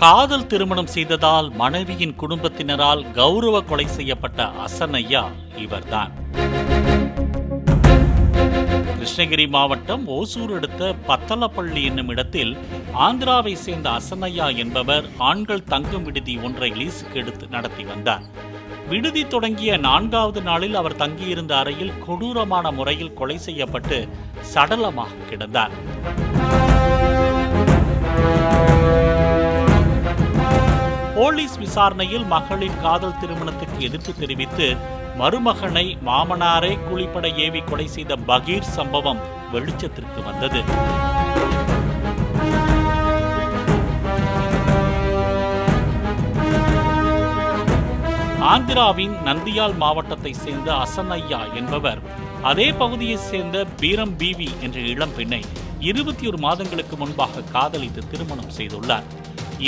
காதல் திருமணம் செய்ததால் மனைவியின் குடும்பத்தினரால் கௌரவ கொலை செய்யப்பட்ட அசனையா இவர்தான். கிருஷ்ணகிரி மாவட்டம் ஓசூர் அடுத்த பத்தலப்பள்ளி என்னும் இடத்தில் ஆந்திராவை சேர்ந்த அசனையா என்பவர் ஆண்கள் தங்கும் விடுதி ஒன்றை லீஸுக்கு எடுத்து நடத்தி வந்தார். விடுதி தொடங்கிய 4வது நாளில் அவர் தங்கியிருந்த அறையில் கொடூரமான முறையில் கொலை செய்யப்பட்டு சடலமாக கிடந்தார். போலீஸ் விசாரணையில் மகளின் காதல் திருமணத்துக்கு எதிர்ப்பு தெரிவித்து மருமகனை மாமனாரை கூலிப்படை ஏவி கொலை செய்த பகீர் சம்பவம் வெளிச்சத்திற்கு வந்தது. ஆந்திராவின் நந்தியால் மாவட்டத்தை சேர்ந்த அசனையா என்பவர் அதே பகுதியை சேர்ந்த பீரம் பீவி என்ற இளம் பெண்ணை 21 மாதங்களுக்கு முன்பாக காதலித்து திருமணம் செய்துள்ளார்.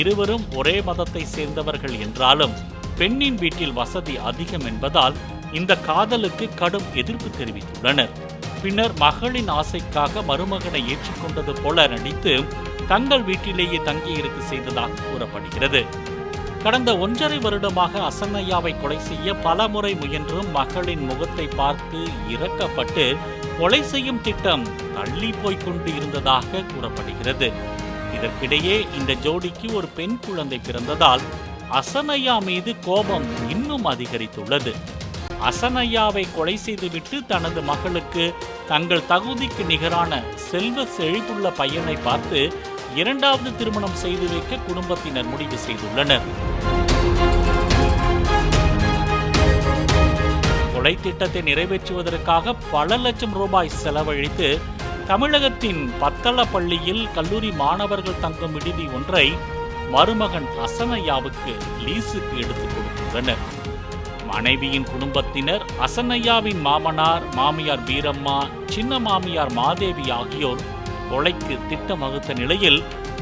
இருவரும் ஒரே மதத்தை சேர்ந்தவர்கள் என்றாலும் பெண்ணின் வீட்டில் வசதி அதிகம் என்பதால் இந்த காதலுக்கு கடும் எதிர்ப்பு தெரிவித்துள்ளனர். பின்னர் மகளின் ஆசைக்காக மருமகனை ஏற்றுக்கொண்டது போல நடித்து தங்கள் வீட்டிலேயே தங்கியிருக்க செய்ததாக கூறப்படுகிறது. கடந்த 1.5 வருடமாக அசனையாவை கொலை செய்ய பல முறை முயன்றும் மகளின் முகத்தை பார்த்து இரக்கப்பட்டு கொலை செய்யும் திட்டம் தள்ளி போய்கொண்டு இருந்ததாக கூறப்படுகிறது. இதற்கிடையே இந்த ஜோடிக்கு ஒரு பெண் குழந்தை பிறந்ததால் அசனையா மீது கோபம் இன்னும் அதிகரித்துள்ளது. அசனையாவை கொலை செய்துவிட்டு தனது மகளுக்கு தங்கள் தகுதிக்கு நிகரான செல்வ செழிப்புள்ள பையனை பார்த்து 2வது திருமணம் செய்து வைக்க குடும்பத்தினர் முடிவு செய்துள்ளனர். கொலை திட்டத்தை நிறைவேற்றுவதற்காக பல லட்சம் ரூபாய் செலவழித்து தமிழகத்தின் பத்தலப்பள்ளியில் கல்லூரி மாணவர்கள் தங்கும் விடுதி ஒன்றை மருமகன் அசனையாவுக்கு லீஸுக்கு எடுத்துக் கொடுத்துள்ளனர். மனைவியின் குடும்பத்தினர் அசனையாவின் மாமனார், மாமியார் பீரம்மா, சின்ன மாமியார் மாதேவி ஆகியோர் கொலைக்கு திட்டம் வகுத்த நிலையில்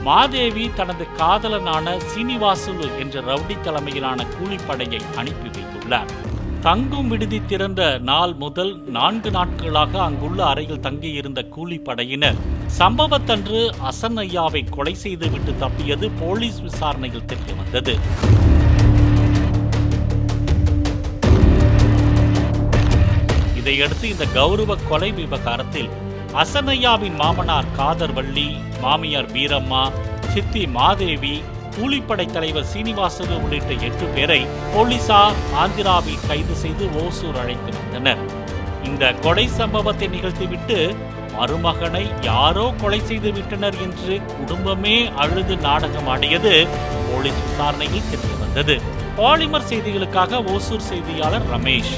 மாதேவி தனது காதலனான சீனிவாசுலு என்ற ரவுடி தலைமையிலான கூலிப்படையை அனுப்பி வைத்துள்ளார். தங்கும் விடுதி திறந்த நாள் முதல் 4 நாட்களாக அங்குள்ள அறையில் தங்கியிருந்த கூலிப்படையினர் சம்பவத்தன்று அசனையாவை கொலை செய்துவிட்டு தப்பியது போலீஸ் விசாரணையில் தெரிய வந்தது. இதையடுத்து இந்த கௌரவ கொலை விவகாரத்தில் அசனையாவின் மாமனார் காதர்வள்ளி, மாமியார் பீரம்மா, சித்தி மாதேவி, கூலிப்படை தலைவர் சீனிவாசலு உள்ளிட்ட 8 பேரை போலீசார் ஆந்திராவில் கைது செய்து ஓசூர் அழைத்து வந்தனர். இந்த கொலை சம்பவத்தை நிகழ்த்திவிட்டு மருமகனை யாரோ கொலை செய்து விட்டனர் என்று குடும்பமே அழுது நாடகமாடியது போலீஸ் விசாரணையில் தெரிய வந்தது. பாலிமர் செய்திகளுக்காக ஓசூர் செய்தியாளர் ரமேஷ்.